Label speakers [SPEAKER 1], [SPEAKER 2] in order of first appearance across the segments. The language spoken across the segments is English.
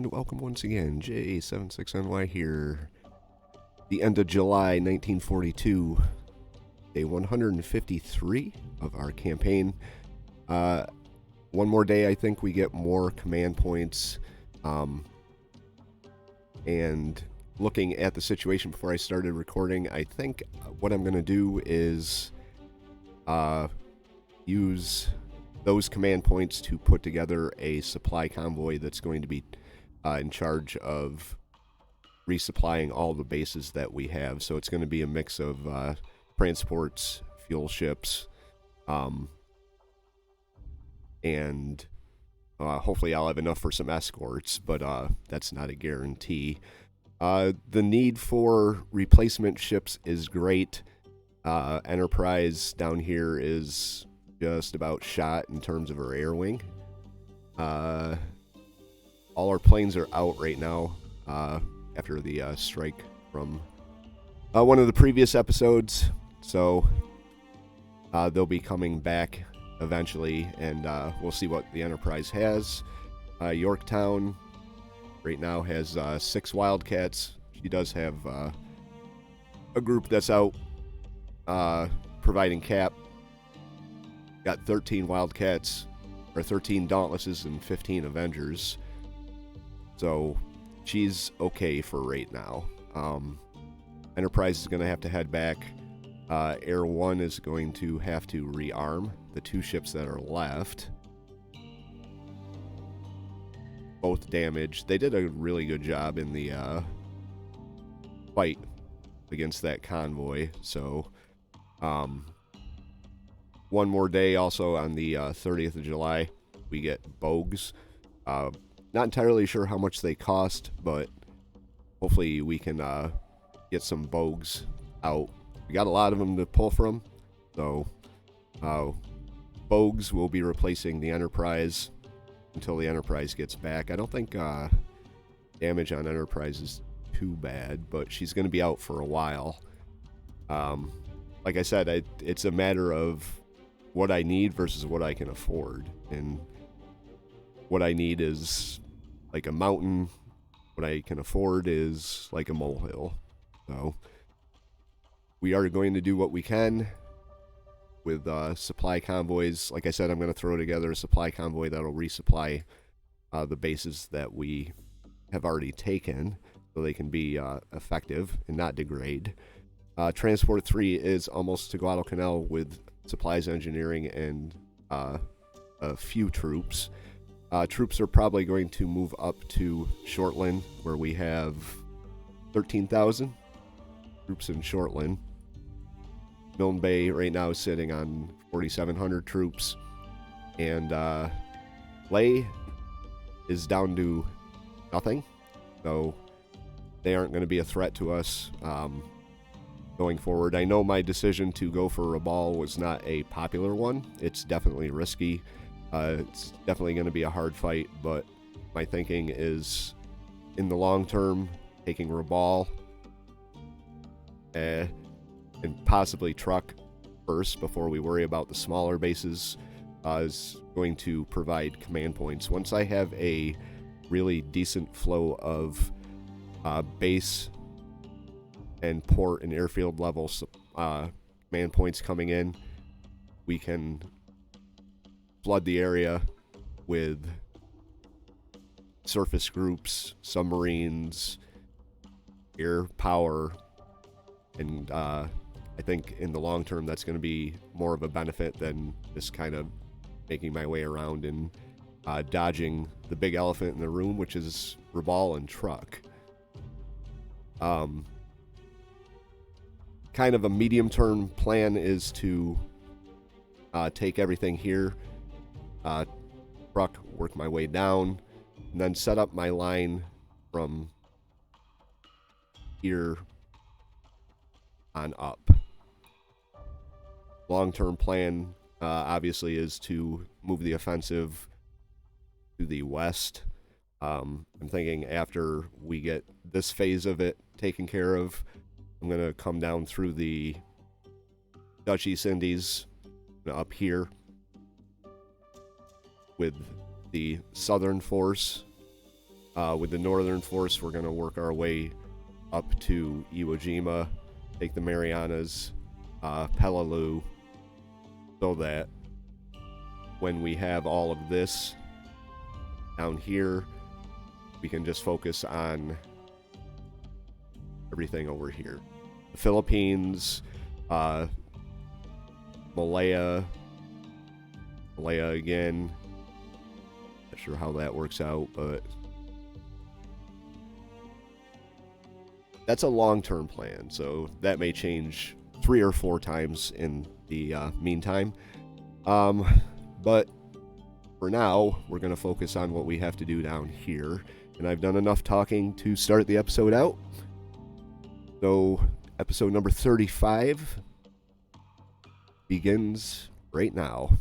[SPEAKER 1] and welcome once again. J76NY here. The end of July 1942, day 153 of our campaign. One more day, I think we get more command points. And looking at the situation before I started recording, I think what I'm going to do is use those command points to put together a supply convoy that's going to be in charge of resupplying all the bases that we have. So it's going to be a mix of transports, fuel ships, and hopefully I'll have enough for some escorts, but that's not a guarantee. The need for replacement ships is great. Enterprise down here is just about shot in terms of her air wing. All our planes are out right now after the strike from one of the previous episodes, so they'll be coming back eventually, and we'll see what the Enterprise has. Yorktown right now has 6 Wildcats. She does have a group that's out providing cap. Got 13 Wildcats, or 13 Dauntlesses and 15 Avengers. So she's okay for right now. Enterprise is going to have to head back. Air 1 is going to have to rearm the 2 ships that are left. Both damaged. They did a really good job in the fight against that convoy. So, one more day also on the 30th of July, we get Bogues. Not entirely sure how much they cost, but hopefully we can get some Bogues out. We got a lot of them to pull from, so Bogues will be replacing the Enterprise until the Enterprise gets back. I don't think damage on Enterprise is too bad, but she's going to be out for a while. Like I said, it's a matter of what I need versus what I can afford. And what I need is like a mountain. What I can afford is like a molehill. So we are going to do what we can with supply convoys. Like I said, I'm going to throw together a supply convoy that'll resupply the bases that we have already taken so they can be effective and not degrade. Transport 3 is almost to Guadalcanal with supplies, engineering, and a few troops. Troops are probably going to move up to Shortland, where we have 13,000 troops in Shortland. Milne Bay right now is sitting on 4,700 troops, and Ley is down to nothing, so they aren't going to be a threat to us going forward. I know my decision to go for Rabaul was not a popular one. It's definitely risky. It's definitely going to be a hard fight, but my thinking is, in the long term, taking Rabaul and possibly Truck first before we worry about the smaller bases is going to provide command points. Once I have a really decent flow of base and port and airfield level command points coming in, we can flood the area with surface groups, submarines, air power, and I think in the long term that's going to be more of a benefit than just kind of making my way around and dodging the big elephant in the room, which is Rabaul and Truck. Kind of a medium-term plan is to take everything here, Truck, work my way down, and then set up my line from here on up. Long-term plan, obviously, is to move the offensive to the west. I'm thinking after we get this phase of it taken care of, I'm going to come down through the Dutch East Indies up here with the southern force With the Northern Force, we're going to work our way up to Iwo Jima, take the Marianas, Peleliu, so that when we have all of this down here, we can just focus on everything over here. The Philippines, Malaya again. Not sure how that works out, but that's a long-term plan, so that may change 3 or 4 times in the meantime. But for now, we're going to focus on what we have to do down here. And I've done enough talking to start the episode out. So, episode number 35 begins right now.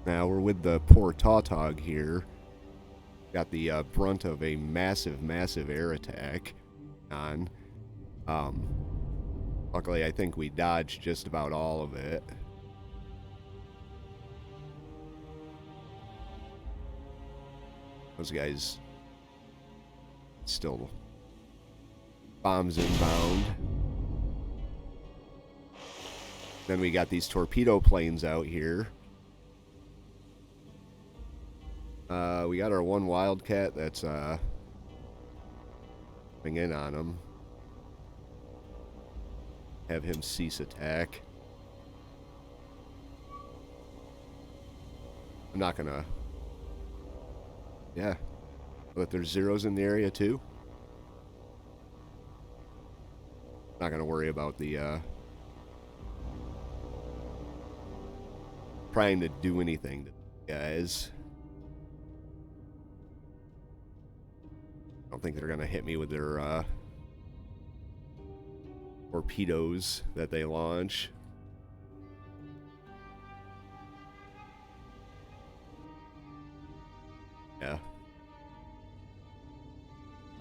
[SPEAKER 1] Now, we're with the poor Tautog here. Got the brunt of a massive air attack on. Luckily, I think we dodged just about all of it. Those guys still bombs inbound. Then we got these torpedo planes out here. We got our one Wildcat that's coming in on him. Have him cease attack. I'm not gonna... Yeah. But there's zeros in the area too. Not gonna worry about the trying to do anything to guys. I don't think they're gonna hit me with their torpedoes that they launch. Yeah.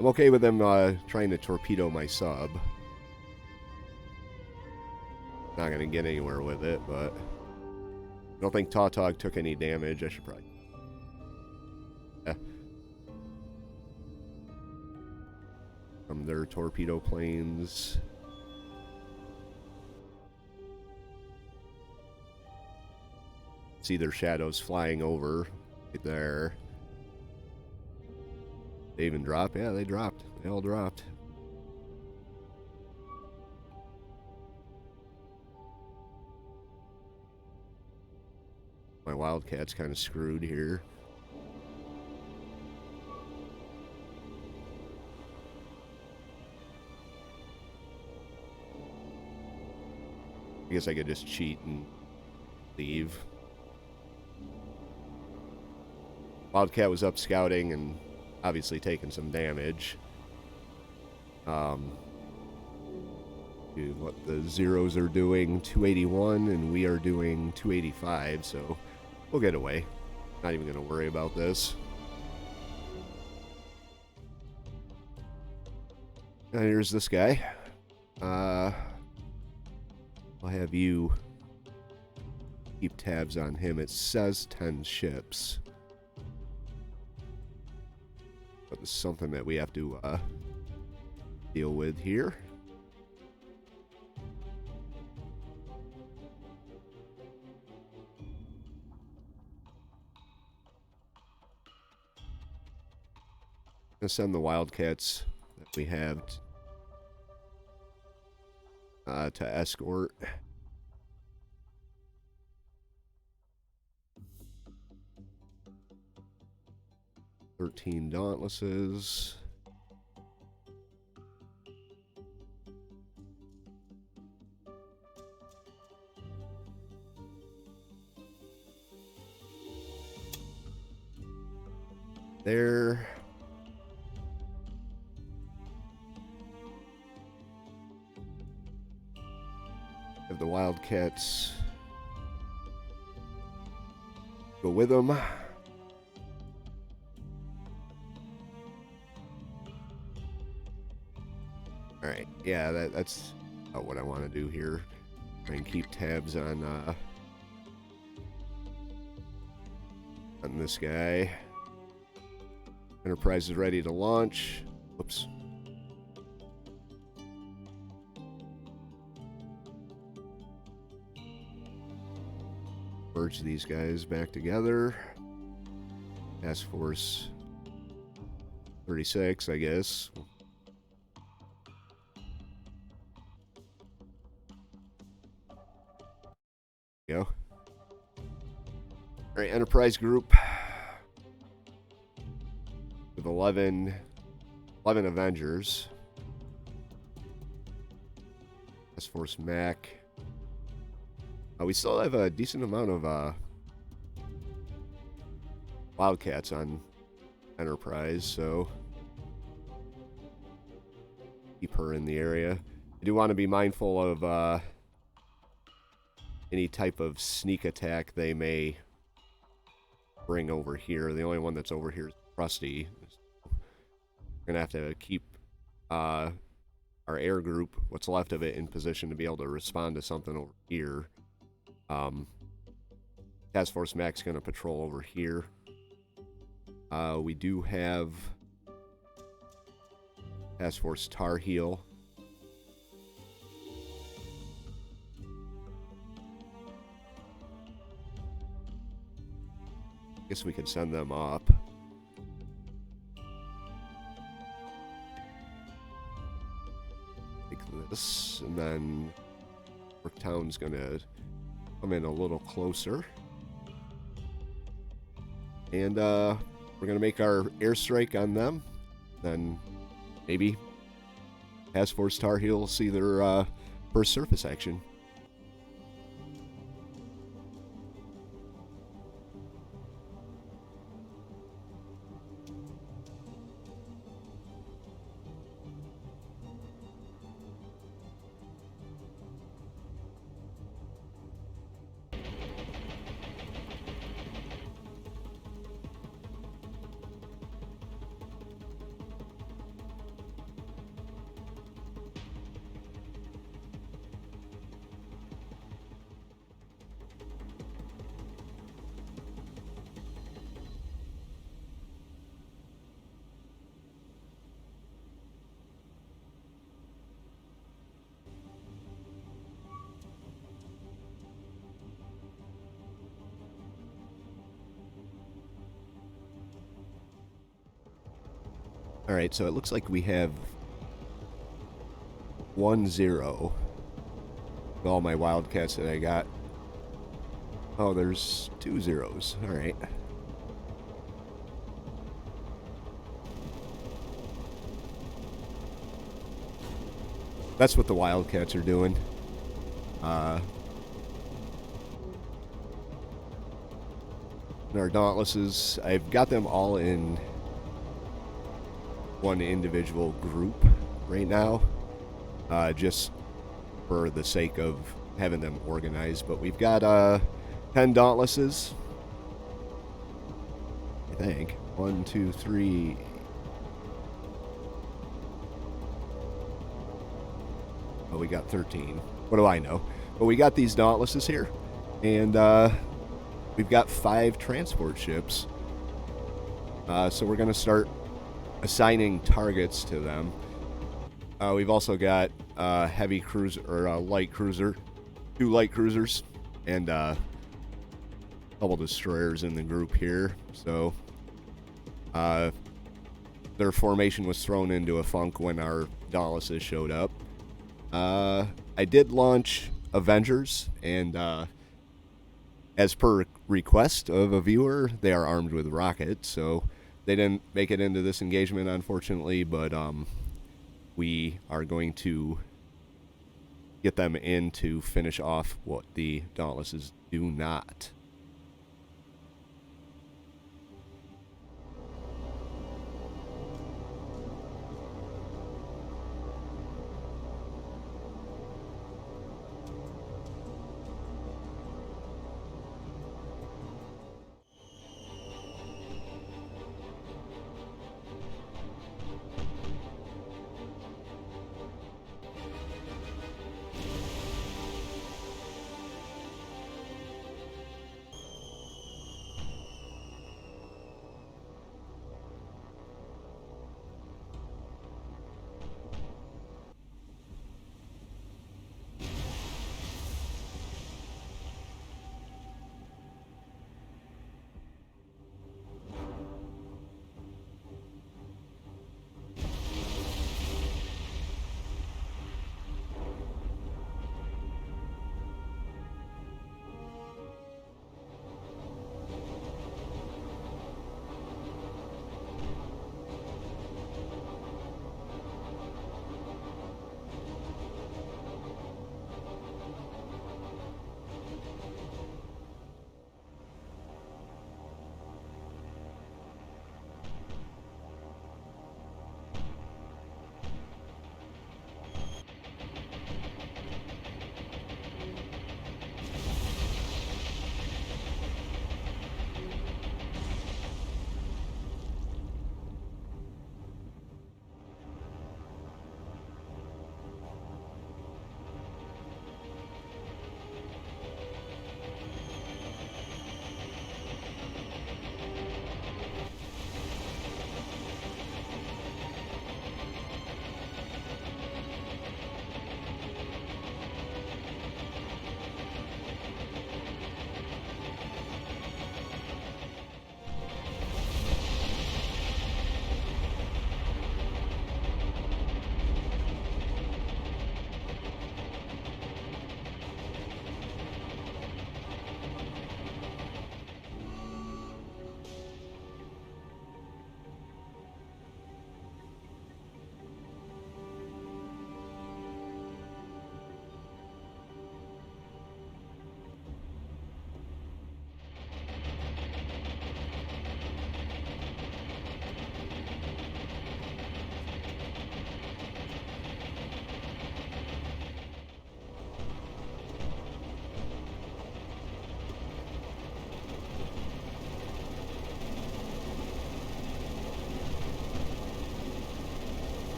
[SPEAKER 1] I'm okay with them trying to torpedo my sub. Not gonna get anywhere with it, but I don't think Tautog took any damage. I should probably... Yeah. From their torpedo planes. See their shadows flying over right there. They even dropped? Yeah, they dropped. They all dropped. My Wildcat's kind of screwed here. I guess I could just cheat and leave. Wildcat was up scouting and obviously taking some damage. What the zeros are doing 281 and we are doing 285, so we'll get away. Not even going to worry about this. Now here's this guy. I'll have you keep tabs on him. It says 10 ships. But it's something that we have to deal with here. I'm gonna send the Wildcats that we have to escort. Dauntlesses. There. Have the Wildcats go with them. Alright, yeah, that's what I want to do here. Try and keep tabs on this guy. Enterprise is ready to launch. Whoops. Merge these guys back together. Task Force 36, I guess. Go. All right, Enterprise group with 11 Avengers. Task Force Mac. We still have a decent amount of Wildcats on Enterprise, so keep her in the area. I do want to be mindful of any type of sneak attack they may bring over here. The only one that's over here is Krusty. We're going to have to keep our air group, what's left of it, in position to be able to respond to something over here. Task Force Mac's going to patrol over here. We do have Task Force Tarheel. Guess we could send them up. Take this, and then Yorktown's going to come in a little closer. And we're going to make our airstrike on them. Then maybe Task Force Tarheel will see their first surface action. Alright, so it looks like we have 1-0 with all my Wildcats that I got. Oh, there's 2 zeros. Alright. That's what the Wildcats are doing. Our Dauntlesses, I've got them all in one individual group right now, just for the sake of having them organized. But we've got 10 Dauntlesses, I think. 1, 2, 3. Oh, we got 13. What do I know? But we got these Dauntlesses here, and we've got 5 transport ships. So we're going to start assigning targets to them. We've also got heavy cruiser or light cruiser, 2 light cruisers, and couple destroyers in the group here. So their formation was thrown into a funk when our Dauntlesses showed up. I did launch Avengers, and as per request of a viewer, they are armed with rockets, so they didn't make it into this engagement, unfortunately, but we are going to get them in to finish off what the Dauntlesses do not.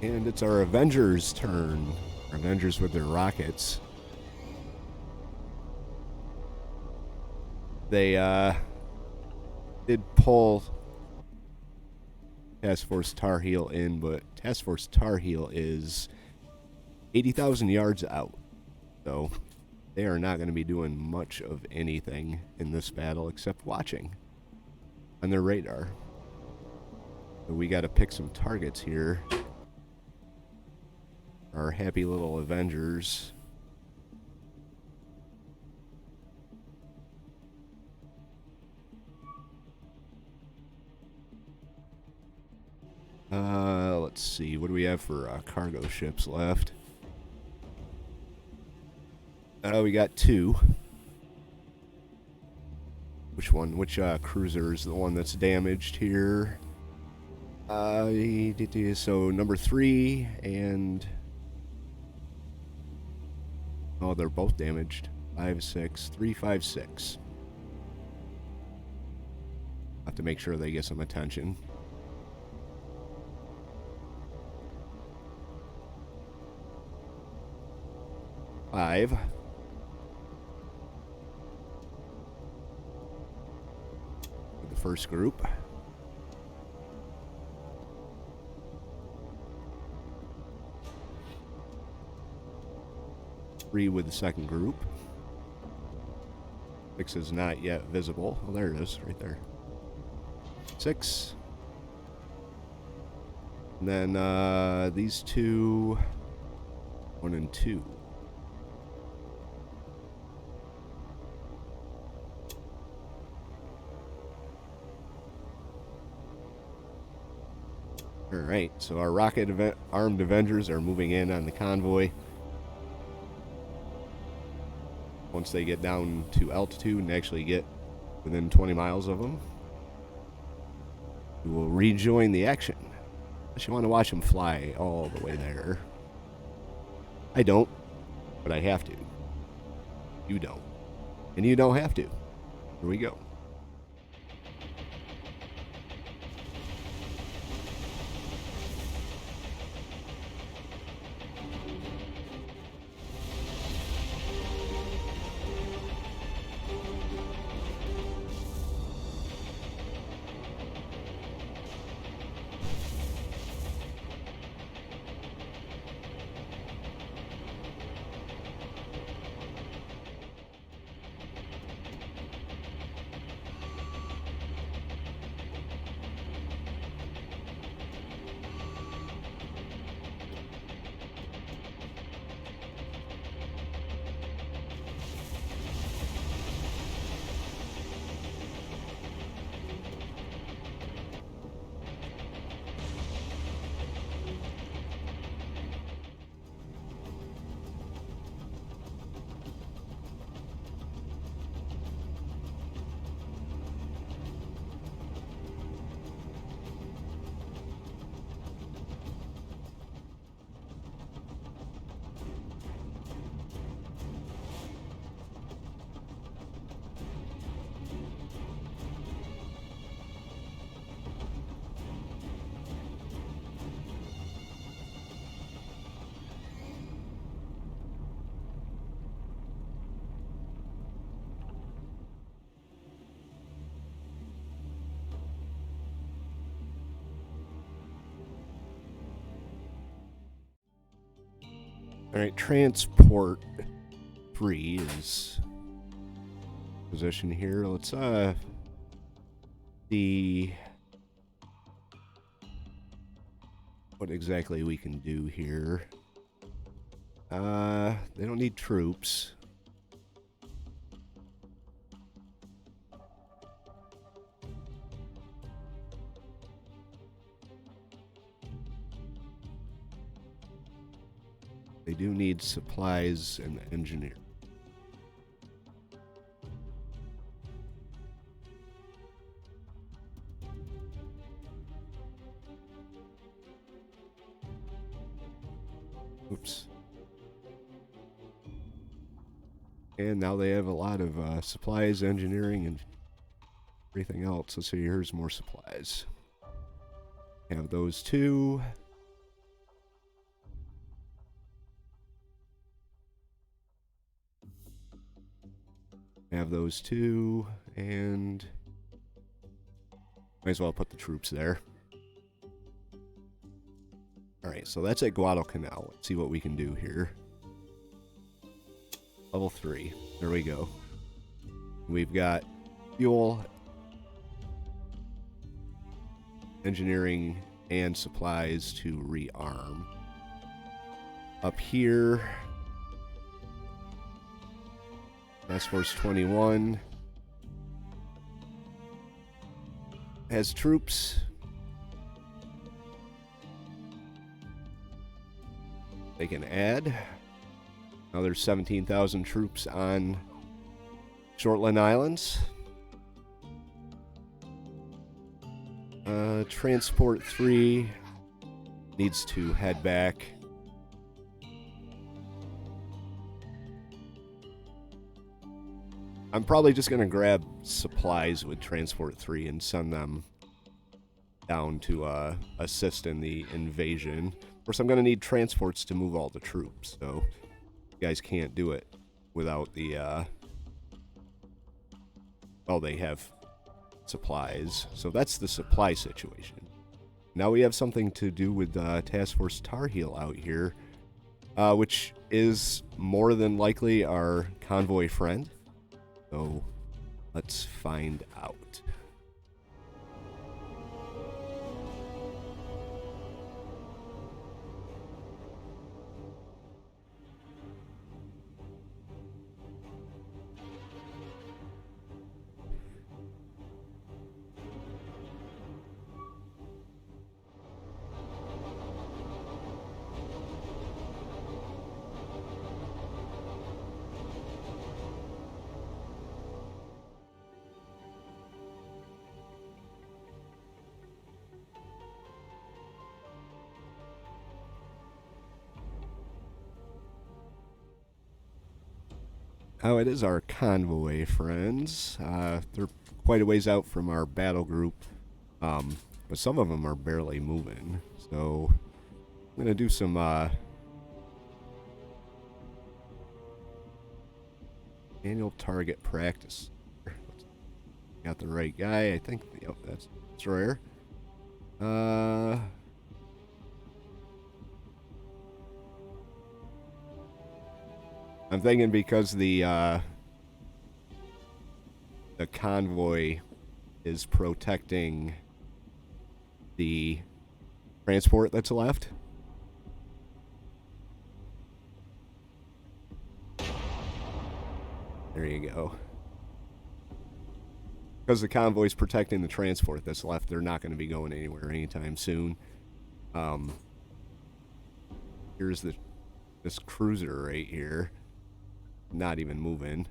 [SPEAKER 1] And it's our Avengers' turn. Our Avengers with their rockets. They did pull Task Force Tarheel in, but Task Force Tarheel is 80,000 yards out. So they are not going to be doing much of anything in this battle except watching on their radar. So we got to pick some targets here. Our happy little Avengers. Let's see. What do we have for cargo ships left? We got 2. Which one? Which cruiser is the one that's damaged here? So number 3 and... Oh, they're both damaged. 5, 6, 3, 5, 6. Have to make sure they get some attention. Five. With the first group. Three with the second group. 6 is not yet visible. Oh, there it is, right there. 6. And then these 2, 1 and 2. Alright, so our armed Avengers are moving in on the convoy. Once they get down to altitude and actually get within 20 miles of them, we will rejoin the action. Unless you want to watch them fly all the way there. I don't, but I have to. You don't. And you don't have to. Here we go. Alright, transport 3 is position here. Let's see what exactly we can do here. They don't need troops. They do need supplies and engineer. Oops. And now they have a lot of supplies, engineering, and everything else. Let's see, here's more supplies. Have those 2. Have those two, and might as well put the troops there. Alright, so that's at Guadalcanal. Let's see what we can do here. Level 3. There we go. We've got fuel, engineering, and supplies to rearm. Up here, Task Force 21 has troops. They can add. Now there's 17,000 troops on Shortland Islands. Transport 3 needs to head back. I'm probably just going to grab supplies with Transport 3 and send them down to assist in the invasion. Of course, I'm going to need transports to move all the troops, so you guys can't do it without the... well, they have supplies. So that's the supply situation. Now we have something to do with Task Force Tarheel out here, which is more than likely our convoy friend. So let's find out. Oh, it is our convoy friends. They're quite a ways out from our battle group, but some of them are barely moving. So I'm going to do some annual target practice. Got the right guy, I think. Yep, that's Destroyer. I'm thinking because the convoy is protecting the transport that's left. There you go. Because the convoy's protecting the transport that's left, they're not going to be going anywhere anytime soon. Here's this cruiser right here. Not even moving.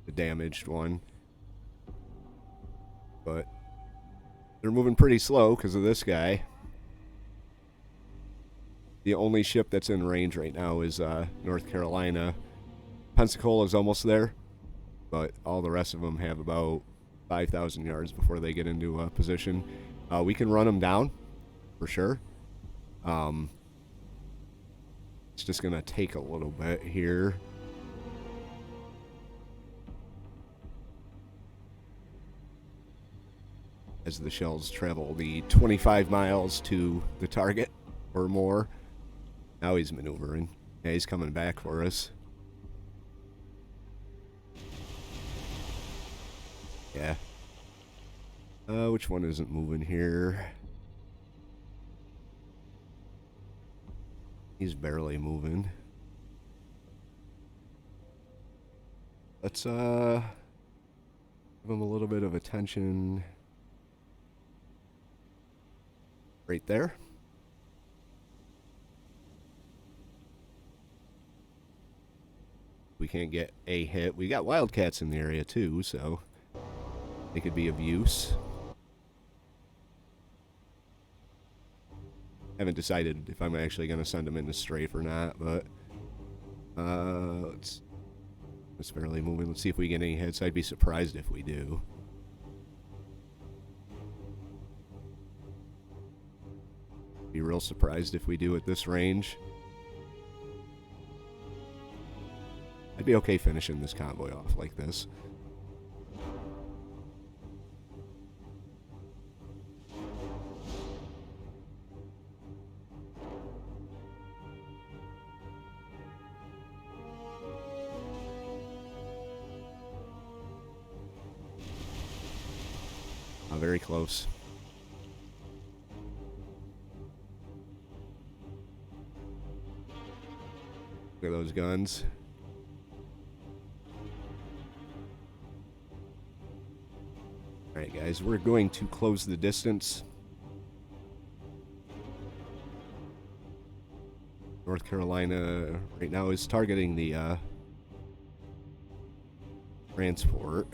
[SPEAKER 1] The damaged one. But they're moving pretty slow because of this guy. The only ship that's in range right now is North Carolina. Pensacola's almost there, but all the rest of them have about 5,000 yards before they get into a position. We can run them down, for sure. It's just going to take a little bit here. As the shells travel the 25 miles to the target or more. Now he's maneuvering. Yeah, he's coming back for us. Yeah. Which one isn't moving here? He's barely moving. Let's give him a little bit of attention. Right there. We can't get a hit. We got Wildcats in the area too, so they could be of use. Haven't decided if I'm actually going to send them into strafe or not, but it's barely moving. Let's see if we get any hits. I'd be surprised if we do. Be real surprised if we do at this range. I'd be okay finishing this convoy off like this. Very close. Look at those guns. Alright guys, we're going to close the distance. North Carolina right now is targeting the transport.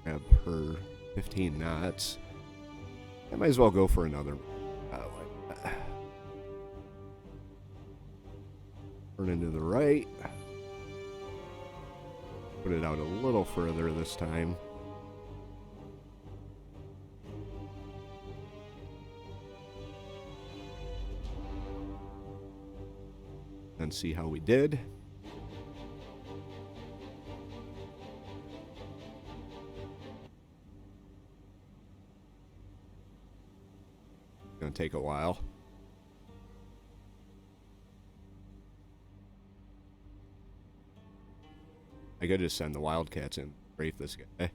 [SPEAKER 1] Grab her 15 knots. I might as well go for another. Turn into the right. Put it out a little further this time. And see how we did. Gonna take a while. I could just send the Wildcats in, strafe this guy.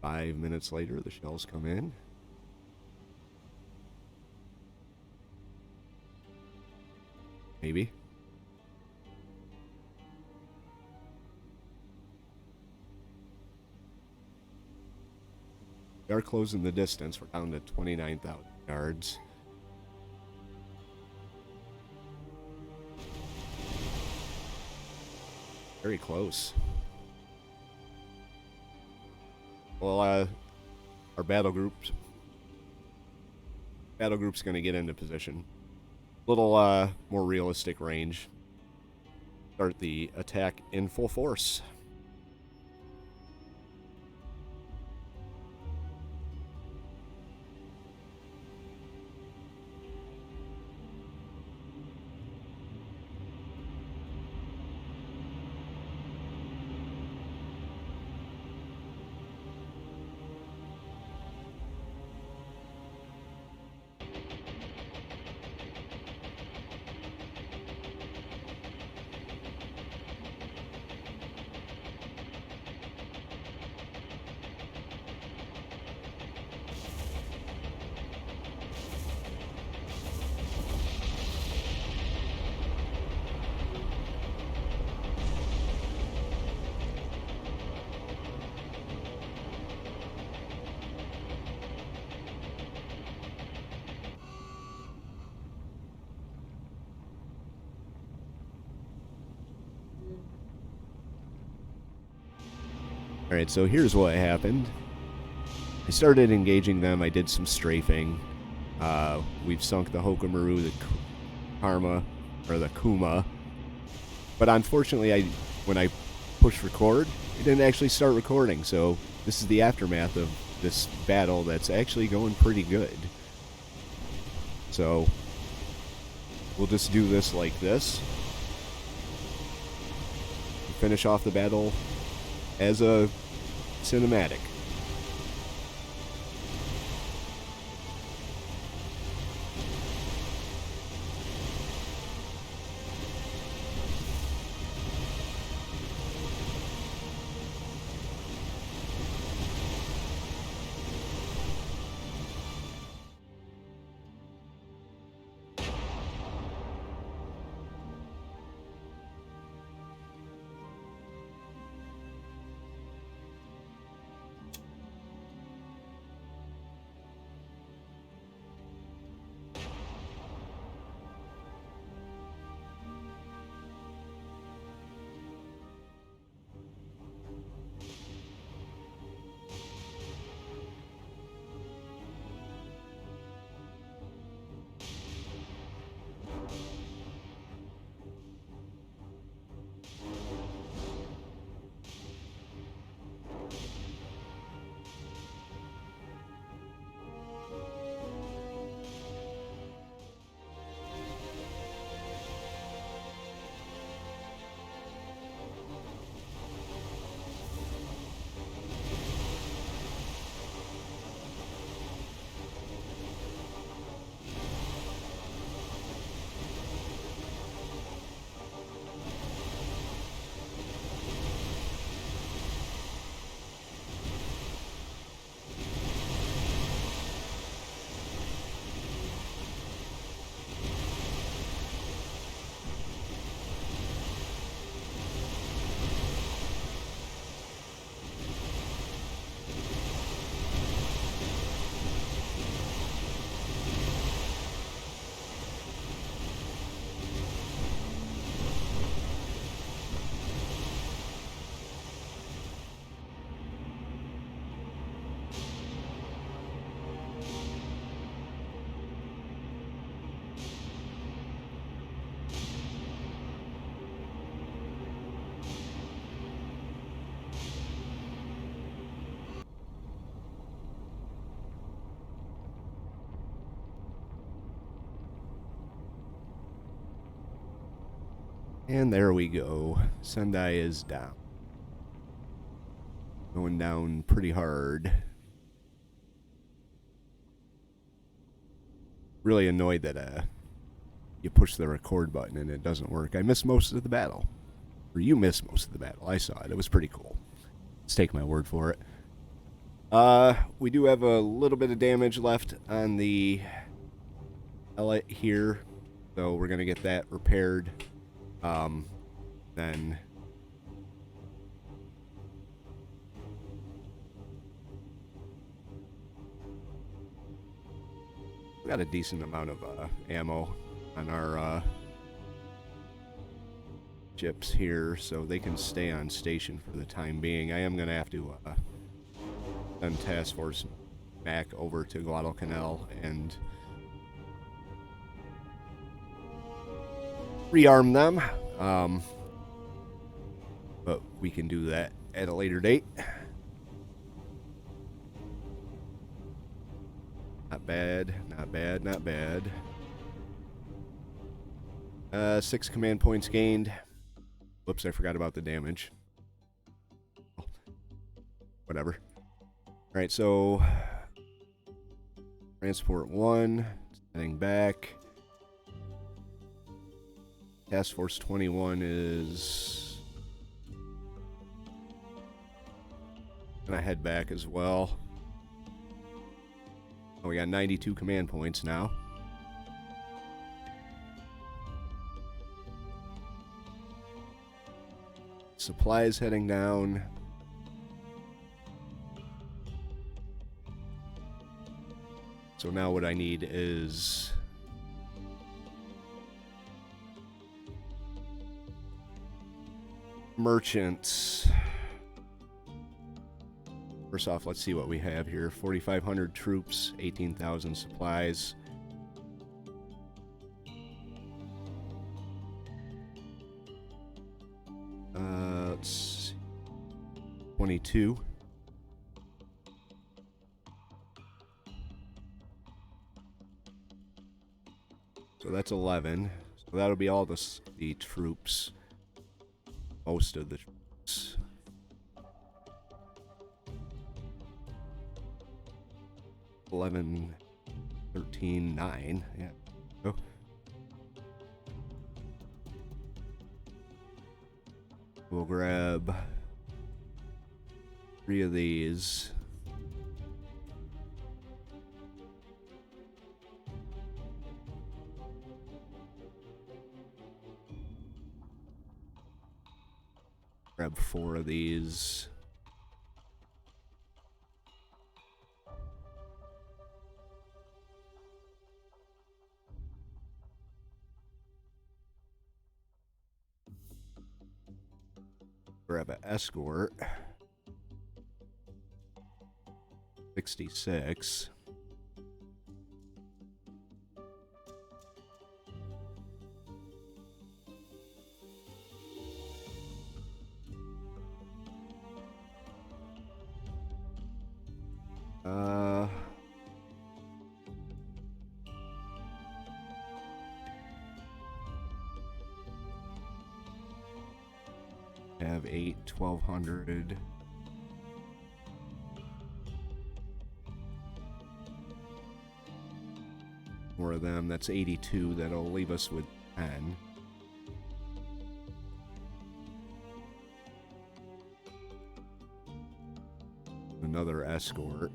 [SPEAKER 1] 5 minutes later, the shells come in. Maybe. We are closing the distance. We're down to 29,000 yards. Very close. Well, our battle group's going to get into position. Little more realistic range. Start the attack in full force. Alright, so here's what happened. I started engaging them. I did some strafing. We've sunk the Hokumaru, the Karma, or the Kuma. But unfortunately, when I pushed record, it didn't actually start recording. So this is the aftermath of this battle that's actually going pretty good. So we'll just do this like this. Finish off the battle as a cinematic. And there we go. Sendai is down. Going down pretty hard. Really annoyed that you push the record button and it doesn't work. I missed most of the battle. Or you missed most of the battle. I saw it. It was pretty cool. Let's take my word for it. We do have a little bit of damage left on the Elliot here. So we're going to get that repaired. Then we got a decent amount of ammo on our ships here, so they can stay on station for the time being. I am going to have to send Task Force back over to Guadalcanal and rearm them. But we can do that at a later date. Not bad, not bad, not bad. 6 command points gained. Whoops, I forgot about the damage. Oh, whatever. Alright, so Transport 1, heading back. Task Force 21 is gonna head back as well. Oh, we got 92 command points now. Supplies heading down. So now what I need is merchants. First off, let's see what we have here. 4,500 troops, 18,000 supplies. Let's see. 22. So that's 11. So that'll be all the troops. Most of the troops. $11, $13, $9. Yeah. Oh. We'll grab 3 of these. Grab 4 of these. Grab an escort. 66. Have 8, 1,200. More of them. That's 82. That'll leave us with 10. Another escort.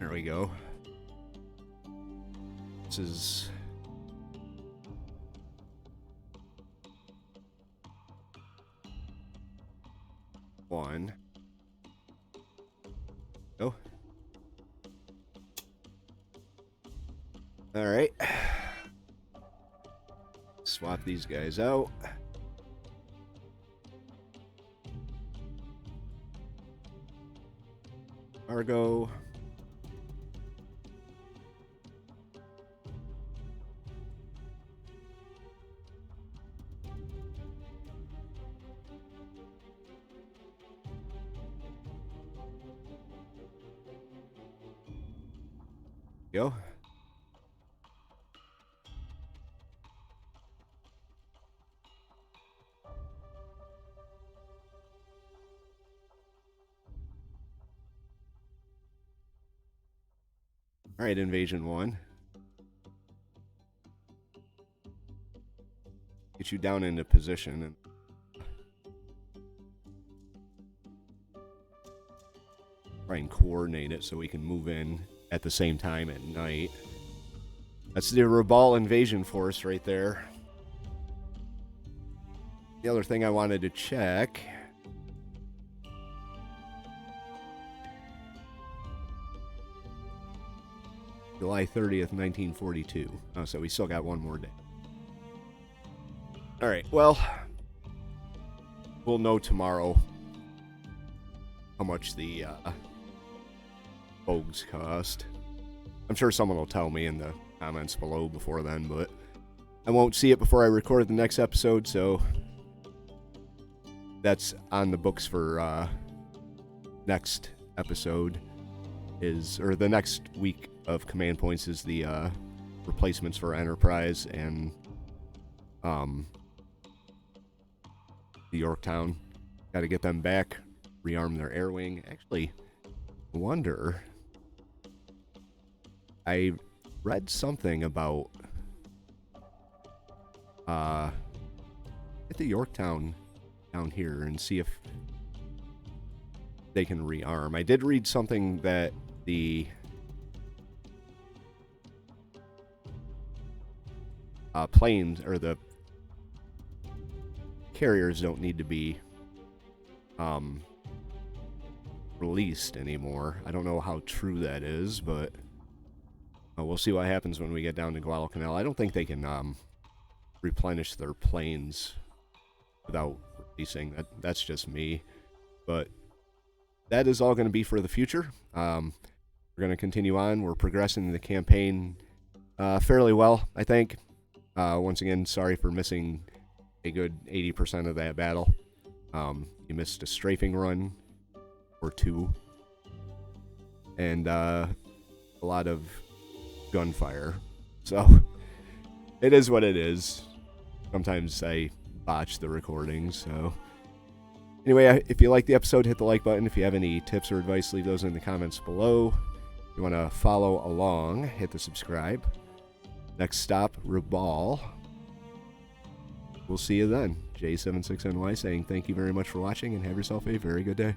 [SPEAKER 1] There we go. This is one. Go. All right. Swap these guys out. Cargo. Go. All right, Invasion 1. Get you down into position and try and coordinate it so we can move in at the same time at night. That's the Rabaul invasion force right there. The other thing I wanted to check. July 30th, 1942. Oh, so we still got one more day. All right, well, we'll know tomorrow how much the Vogues cost. I'm sure someone will tell me in the comments below before then, but I won't see it before I record the next episode, so that's on the books for next episode or the next week of command points is the replacements for Enterprise and the Yorktown. Got to get them back, rearm their air wing. Actually, wonder. I read something about at the Yorktown down here and see if they can rearm. I did read something that the planes or the carriers don't need to be released anymore. I don't know how true that is, but we'll see what happens when we get down to Guadalcanal. I don't think they can replenish their planes without releasing. That's just me. But that is all going to be for the future. We're going to continue on. We're progressing the campaign fairly well, I think. Once again, sorry for missing a good 80% of that battle. You missed a strafing run or two. And a lot of gunfire. So, it is what it is. Sometimes I botch the recordings, so... Anyway, if you like the episode, hit the like button. If you have any tips or advice, leave those in the comments below. If you want to follow along, hit the subscribe. Next stop, Rabaul. We'll see you then. J76NY saying thank you very much for watching and have yourself a very good day.